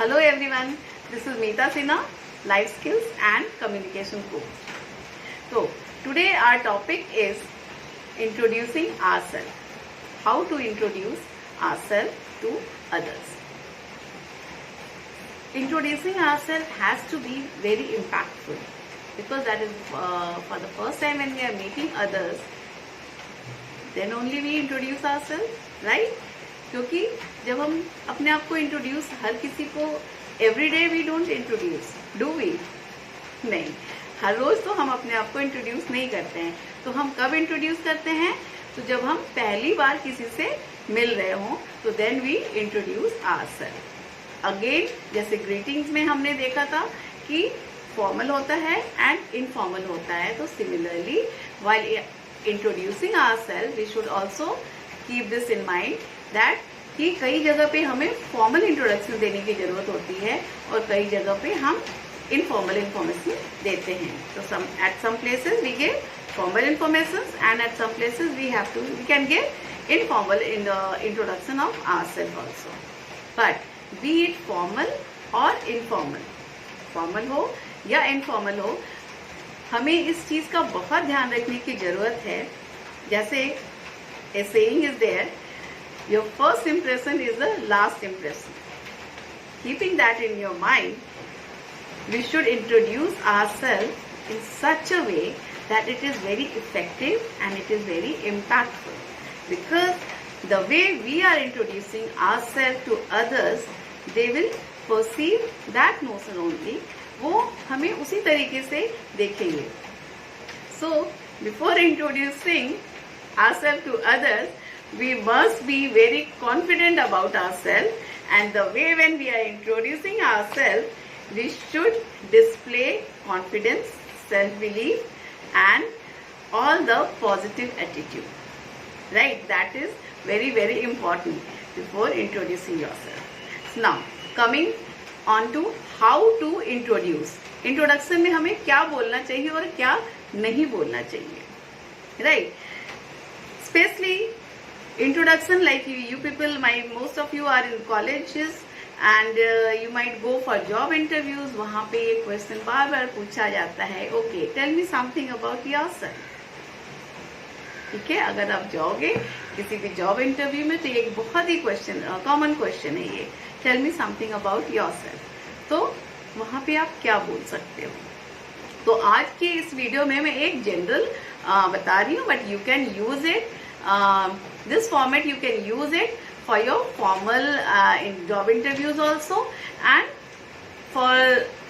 Hello everyone, this is Meeta Sinha, Life Skills and Communication Coach. So today our topic is introducing ourselves. How to introduce ourselves to others. Introducing ourselves has to be very impactful because that is for the first time when we are meeting others, then only we introduce ourselves, right? क्योंकि जब हम अपने आप को introduce हर किसी को every day we don't introduce, do we? नहीं, हर रोज तो हम अपने आप को इंट्रोड्यूस नहीं करते हैं. तो हम कब इंट्रोड्यूस करते हैं? तो जब हम पहली बार किसी से मिल रहे हों, तो then we introduce ourself. Again जैसे ग्रीटिंग्स में हमने देखा था कि फॉर्मल होता है एंड इनफॉर्मल होता है. तो similarly while introducing ourself we should also keep this in mind that कि कई जगह पे हमें फॉर्मल इंट्रोडक्शन देने की जरूरत होती है और कई जगह पे हम इनफॉर्मल इन्फॉर्मेशन देते हैं. तो at some places we give formal information and at some places we can give informal in the introduction of ourself also. But be it formal और इनफॉर्मल, फॉर्मल हो या इनफॉर्मल हो, हमें इस चीज का बहुत ध्यान रखने की जरूरत है. जैसे a saying is there, your first impression is the last impression. Keeping that in your mind, we should introduce ourselves in such a way that it is very effective and it is very impactful. Because the way we are introducing ourselves to others, they will perceive that notion only. वो हमें उसी तरीके से देखेंगे. So, before introducing ourselves to others, we must be very confident about ourselves, and the way when we are introducing ourselves, we should display confidence, self-belief, and all the positive attitude. Right? That is very, very important before introducing yourself. So now, coming on to how to introduce. Introduction में हमें क्या बोलना चाहिए और क्या नहीं बोलना चाहिए. Right? Especially introduction, like you people, most of you are in colleges and you might go for job interviews. वहाँ पे ये क्वेश्चन बार बार पूछा जाता है, okay tell me something about yourself. ठीक है, अगर आप जाओगे किसी भी जॉब इंटरव्यू में तो ये एक बहुत ही कॉमन क्वेश्चन है ये, tell me something about yourself. तो वहाँ पे आप क्या बोल सकते हो? तो आज के इस वीडियो में मैं एक जनरल बता रही हूँ, but you can use it. This format you can use it for your formal in job interviews also and for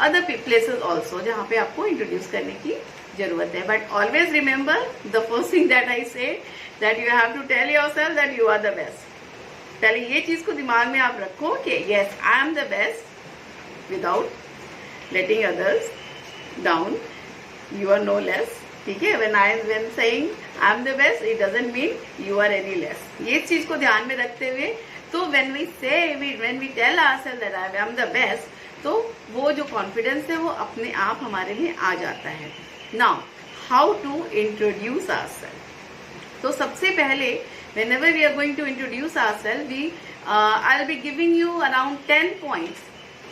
other places also जहाँ पे आपको introduce करने की जरूरत है. But always remember the first thing that I say, that you have to tell yourself that you are the best. पहले ये चीज को दिमाग में आप रखो कि yes, I am the best without letting others down. You are no less. ठीक है, when saying I am the best, it doesn't mean you are any less. ये चीज को ध्यान में रखते हुए, तो when we tell ourselves that I am the best, तो वो जो कॉन्फिडेंस है वो अपने आप हमारे लिए आ जाता है. Now, how to introduce ourselves? तो सबसे पहले whenever we are going to introduce ourselves, I'll be giving you around 10 points,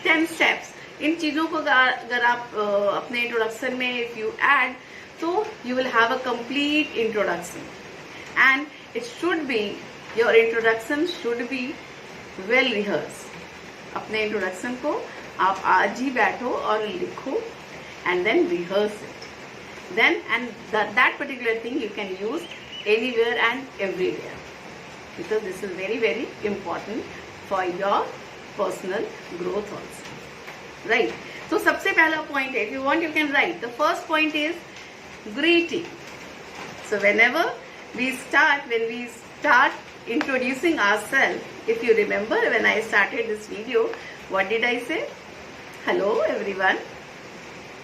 10 steps. इन चीजों को अगर आप अपने इंट्रोडक्शन में if you add, so you will have a complete introduction, and it should be, your introduction should be well rehearsed. अपने introduction को आप आज ही बैठो और लिखो and then rehearse it. Then and that particular thing you can use anywhere and everywhere, because this is very, very important for your personal growth also. Right? So सबसे पहला point है, if you want you can write. The first point is greeting. So when we start introducing ourselves, if you remember when I started this video, what did I say? Hello everyone.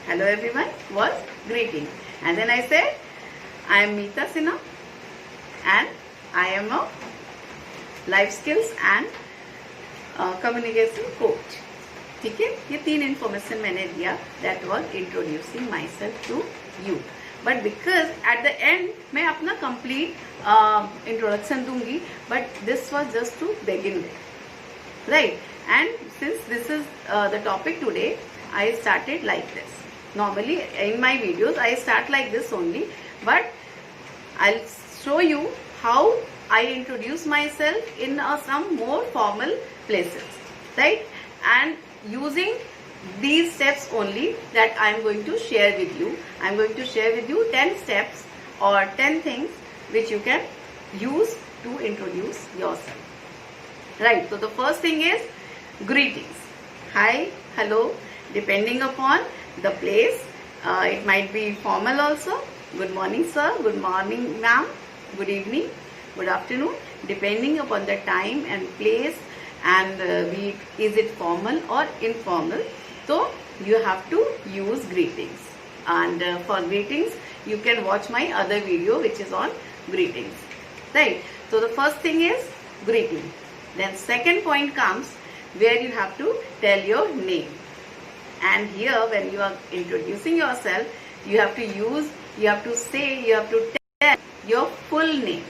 Hello everyone was greeting. And then I said, I am Meeta Sinha and I am a life skills and communication coach. ठीक है, ये 3 information मैंने दिया. That was introducing myself to you. But because at the end मैं अपना complete introduction दूंगी, but this was just to begin with, right. And since this is the topic today, I started like this. Normally in my videos I start like this only, but I'll show you how I introduce myself in some more formal places, right? And using these steps only that I am going to share with you. I am going to share with you 10 steps or 10 things which you can use to introduce yourself. Right, so the first thing is greetings. Hi, hello, depending upon the place. It might be formal also. Good morning sir, good morning ma'am, good evening, good afternoon, depending upon the time and place, and is it formal or informal. So you have to use greetings, and for greetings you can watch my other video which is on greetings, right? So the first thing is greeting. Then second point comes where you have to tell your name. And here when you are introducing yourself, you have to tell your full name.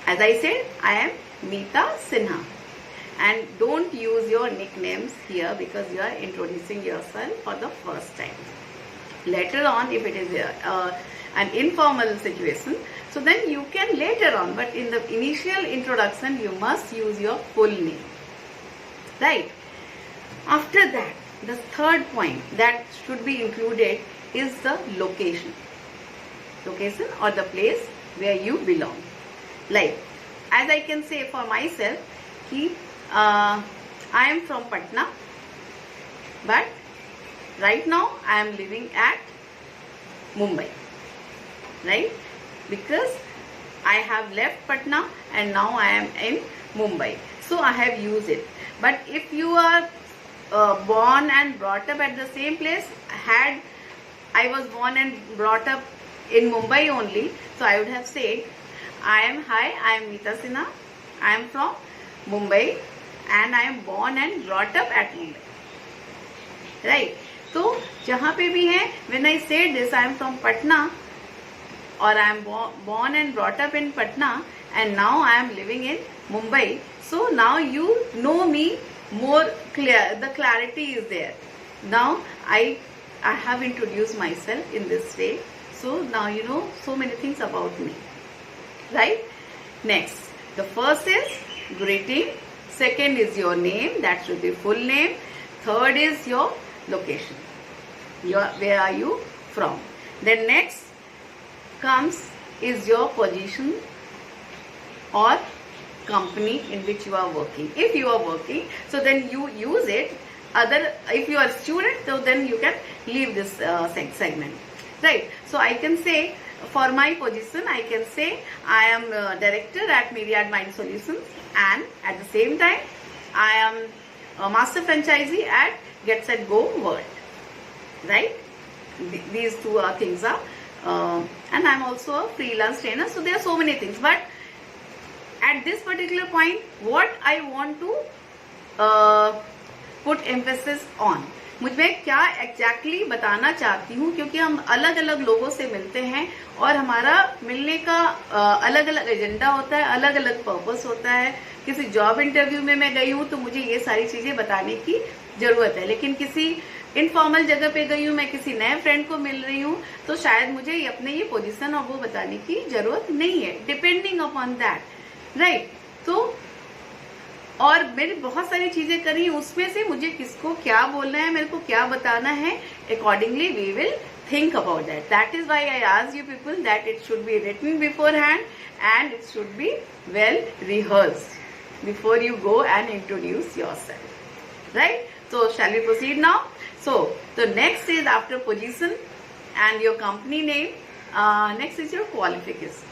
As I said, I am Meeta Sinha. And don't use your nicknames here because you are introducing yourself for the first time. Later on, if it is an informal situation, so then you can later on, but in the initial introduction you must use your full name, right? After that, the third point that should be included is the location or the place where you belong. Like, as I can say for myself, I am from Patna, but right now I am living at Mumbai, right? Because I have left Patna and now I am in Mumbai, so I have used it. But if you are born and brought up at the same place, I was born and brought up in Mumbai only, so I would have said, I am Meeta Sinha, I am from Mumbai and I am born and brought up at Mumbai, right? So जहाँ पे भी है, when I say this, I am from Patna, or I am born and brought up in Patna and now I am living in Mumbai, so now you know me more clear, the clarity is there. Now I have introduced myself in this way, so now you know so many things about me, right? Next, the first is greeting, second is your name, that should be full name, third is your location, where are you from. Then next comes is your position or company in which you are working. If you are working, so then you use it. If you are a student, so then you can leave this segment, right? So I can say for my position, I can say I am director at Myriad Mind Solutions, and at the same time I am a master franchisee at Get Set Go World, right? These two things are and I am also a freelance trainer, so there are so many things. But at this particular point, what I want to put emphasis on, मैं क्या exactly बताना चाहती हूँ, क्योंकि हम अलग अलग लोगों से मिलते हैं और हमारा मिलने का अलग अलग एजेंडा होता है, अलग अलग पर्पस होता है. किसी जॉब इंटरव्यू में मैं गई हूँ तो मुझे ये सारी चीजें बताने की जरूरत है, लेकिन किसी इनफॉर्मल जगह पे गई हूँ, मैं किसी नए फ्रेंड को मिल रही हूँ, तो शायद मुझे अपने ये पोजीशन और वो बताने की जरूरत नहीं है, डिपेंडिंग अपॉन दैट, राइट? तो और मैंने बहुत सारी चीजें करी, उसमें से मुझे किसको क्या बोलना है, मेरे को क्या बताना है, accordingly we will think about that. That is why I ask you people that it should be written beforehand and it should be well rehearsed before you go and introduce yourself, right? So shall we proceed now? So the next is after position and your company name, next is your qualification.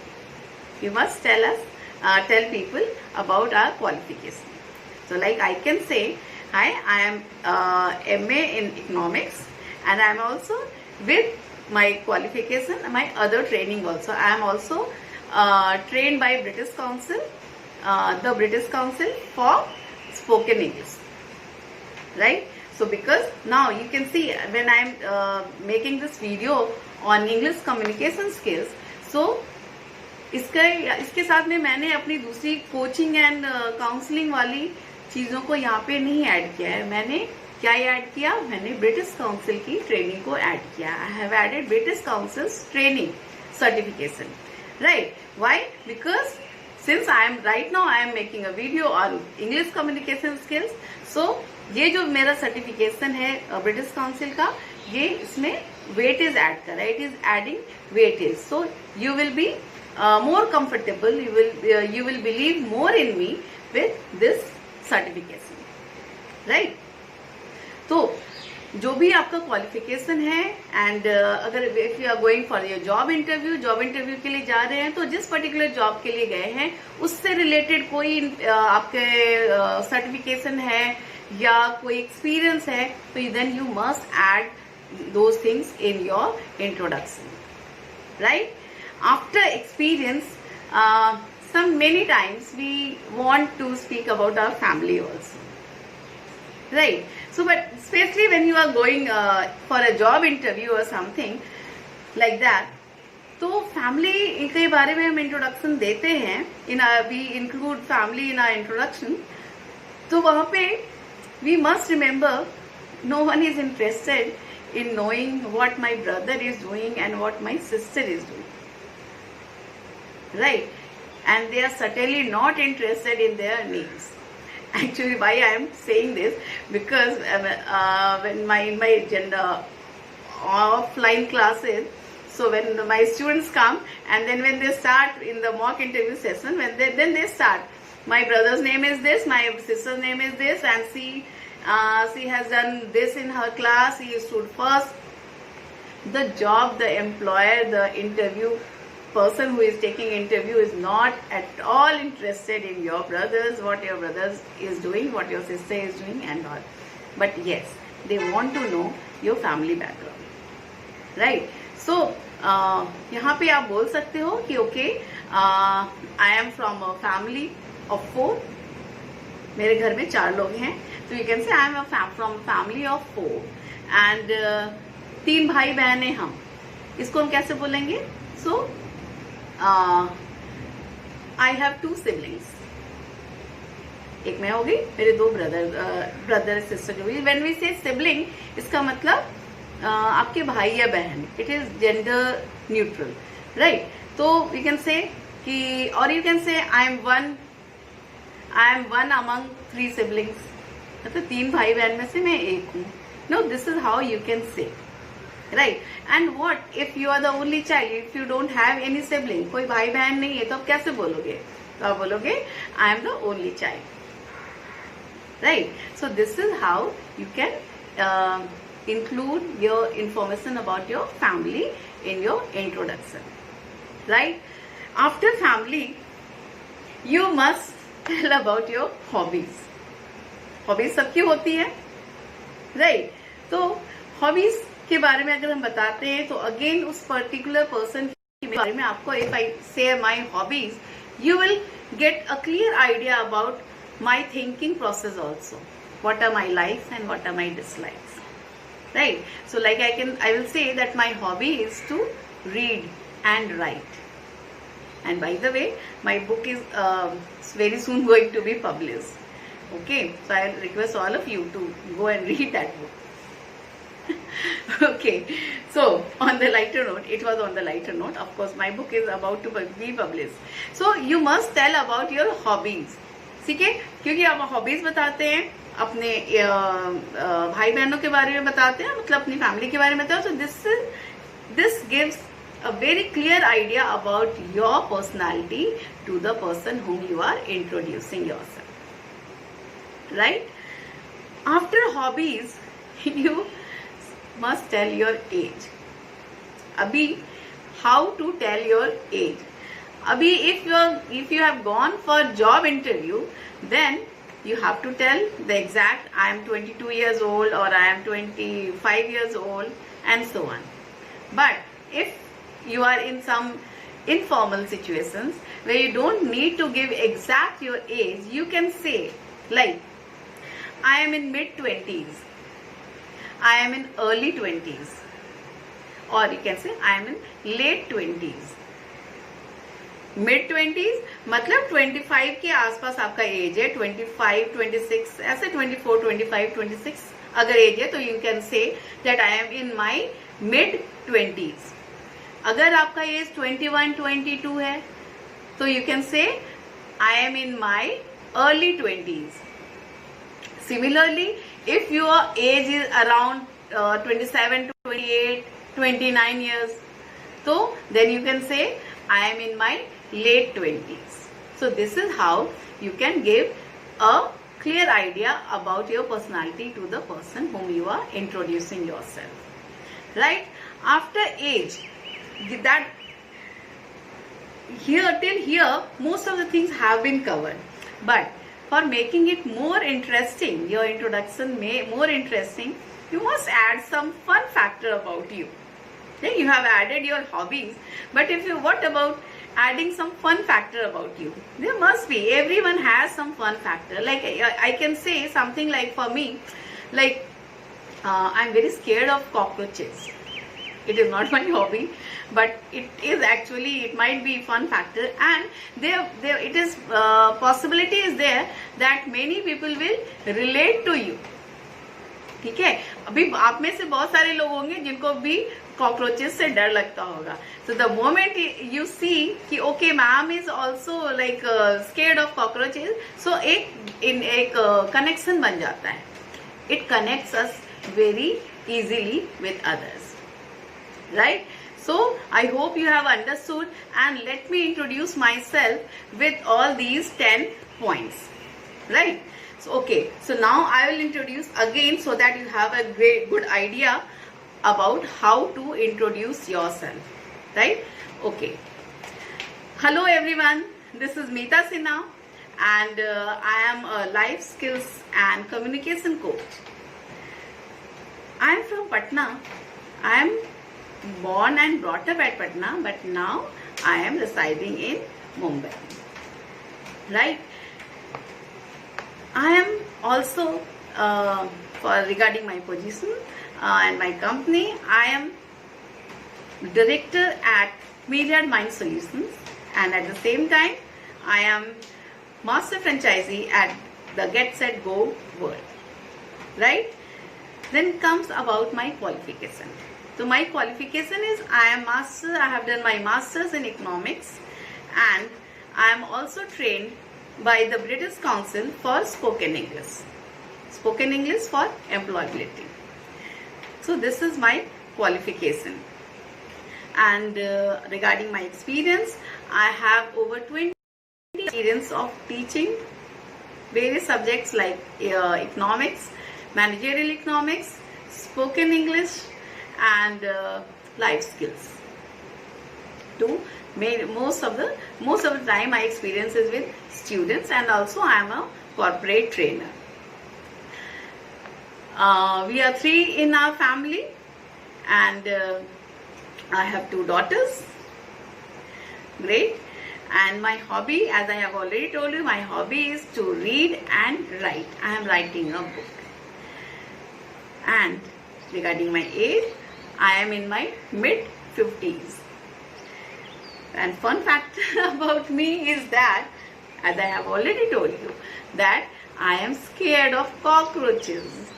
You must tell people about our qualification. So like I can say, hi, I am MA in economics and I am also with my qualification, my other training also. I am also trained by British Council, the British Council for Spoken English, right? So because now you can see when I am making this video on English communication skills, so इसके साथ में मैंने अपनी दूसरी coaching and counselling वाली चीजों को यहाँ पे नहीं ऐड किया है। मैंने क्या ऐड किया? मैंने ब्रिटिश काउंसिल की ट्रेनिंग को ऐड किया। I have added British Council training certification, right? Why? Because since I am right now I am making a video on English communication skills, so ये जो मेरा सर्टिफिकेशन है British council का, ये इसमें वेटेज ऐड कर रहा है। It is adding weightage, so you will be more comfortable, you will believe more in me with this certification, right? तो जो भी आपका क्वालिफिकेशन है, एंड अगर if you are going for your job interview के लिए जा रहे हैं, तो जिस पर्टिकुलर जॉब के लिए गए हैं उससे रिलेटेड कोई आपके सर्टिफिकेशन है या कोई एक्सपीरियंस है, तो then you must add those things in your introduction, right? After experience, many times we want to speak about our family also, right? So, but especially when you are going for a job interview or something like that, तो family के बारे में हम introduction देते हैं, we include family in our introduction, तो वहाँ पे we must remember no one is interested in knowing what my brother is doing and what my sister is doing, right? And they are certainly not interested in their names. Actually, why I am saying this, because when in my gender offline classes, so when my students come and then when they start in the mock interview session, then they start, my brother's name is this, my sister's name is this, and she has done this in her class, he stood first. The job, the employer, the interview person who is taking interview is not at all interested in your brothers, what your brothers is doing, what your sister is doing and all. But yes, they want to know your family background, right? So यहाँ पे आप बोल सकते हो कि okay, I am from a family of 4, मेरे घर में 4 लोग हैं, so you can say I am from family of 4 and 3 भाई बहन हैं हम, इसको हम कैसे बोलेंगे? So I have 2 siblings, एक मैं हो गई, मेरे 2 ब्रदर सिस्टर जो भी। व्हेन वी से सिबलिंग, इसका मतलब आपके भाई या बहन, it is gender neutral, right? तो यू कैन से कि, और you can say I am one among 3 siblings, मतलब 3 भाई बहन में से मैं एक हूँ। No, this is how you can say, right? And what if you are the only child, if you don't have any sibling, कोई भाई बहन नहीं है, तो आप कैसे बोलोगे? तो आप बोलोगे I am the only child, right? So this is how you can include your information about your family in your introduction, right? After family, you must tell about your hobbies. Hobbies सबकी होती है, right? तो hobbies के बारे में अगर हम बताते हैं, तो अगेन उस पर्टिकुलर पर्सन के बारे में आपको, इफ आई से my hobbies, you will get a clear idea about my thinking process also, what are my likes and what are my dislikes, right? So like I will say that my hobby is to read and write, and by the way, my book is very soon going to be published, okay? So I request all of you to go and read that book. Okay, so on the lighter note, it was on the lighter note, of course my book is about to be published, so you must tell about your hobbies, ठीक है? क्योंकि आप hobbies बताते हैं, अपने भाई बहनों के बारे में बताते हैं, मतलब अपनी फैमिली के बारे में बताते हैं, so this gives a very clear idea about your personality to the person whom you are introducing yourself, right? After hobbies, you must tell your age. Abhi, how to tell your age? Abhi, if you have gone for job interview, then you have to tell the exact, I am 22 years old or I am 25 years old and so on. But if you are in some informal situations where you don't need to give exact your age, you can say like, I am in mid-20s, I am in early 20s, or you can say I am in late 20s, mid 20s मतलब 25 के आसपास आपका as है, 25, 26 ऐसे 24, 25, 26 अगर as है तो you can say that I am in my mid 20s. अगर आपका एज 21, 22 है तो you can say I M in my early 20s. Similarly, if your age is around 27 to 28, 29 years, so then you can say I am in my late 20s. So this is how you can give a clear idea about your personality to the person whom you are introducing yourself. Right? After age, that here till here most of the things have been covered, but for making it more interesting, your introduction more interesting, you must add some fun factor about you. Then you have added your hobbies, but what about adding some fun factor about you? There must be. Everyone has some fun factor. Like I can say something like, for me, like I'm very scared of cockroaches. It is not my hobby, but it is actually, it might be fun factor, and there it is possibility is there that many people will relate to you. ठीक है, अभी आप में से बहुत सारे लोग होंगे जिनको भी कॉकरोचेस से डर लगता होगा. So the moment you see कि okay ma'am is also like scared of cockroaches, so एक connection बन जाता है. It connects us very easily with others. Right? So I hope you have understood, and let me introduce myself with all these 10 points. Right? So okay, so now I will introduce again so that you have a good idea about how to introduce yourself. Right? Okay. Hello everyone, this is Meeta Sinha, and I am a life skills and communication coach. I am from Patna. I am born and brought up at Patna, but now I am residing in Mumbai. Right? I am also regarding my position and my company, I am director at Myriad Mind Solutions, and at the same time I am master franchisee at the Get Set Go World. Right? Then comes about my qualification. So my qualification is I have done my masters in economics, and I am also trained by the British Council for spoken English for employability. So this is my qualification. And regarding my experience, I have over 20 experience of teaching various subjects like economics, managerial economics, spoken English, and life skills. Most of the time my experience is with students, and also I am a corporate trainer. We are 3 in our family, and I have 2 daughters. Great. And my hobby, as I have already told you, my hobby is to read and write. I am writing a book. And regarding my age, I am in my mid 50s. And fun fact about me is that, as I have already told you, that I am scared of cockroaches.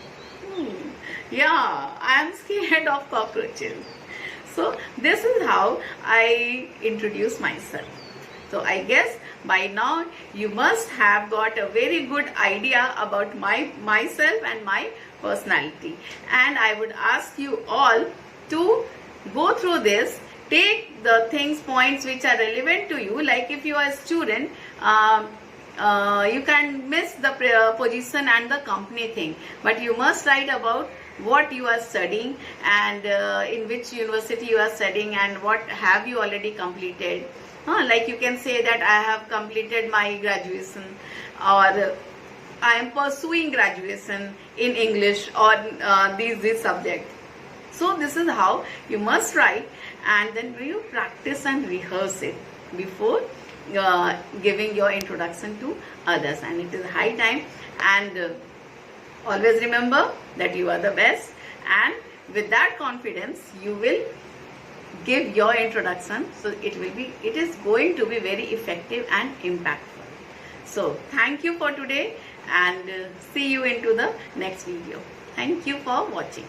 Yeah, I am scared of cockroaches. So this is how I introduce myself. So I guess by now you must have got a very good idea about myself and my personality. And I would ask you all to go through this, take the points which are relevant to you. Like if you are a student, you can miss the position and the company thing, but you must write about what you are studying, and in which university you are studying, and what have you already completed. Like you can say that I have completed my graduation, or I am pursuing graduation in English, or these subjects. So this is how you must write, and then you practice and rehearse it before giving your introduction to others. And it is high time, and always remember that you are the best, and with that confidence you will give your introduction, so it is going to be very effective and impactful. So thank you for today, and see you into the next video. Thank you for watching.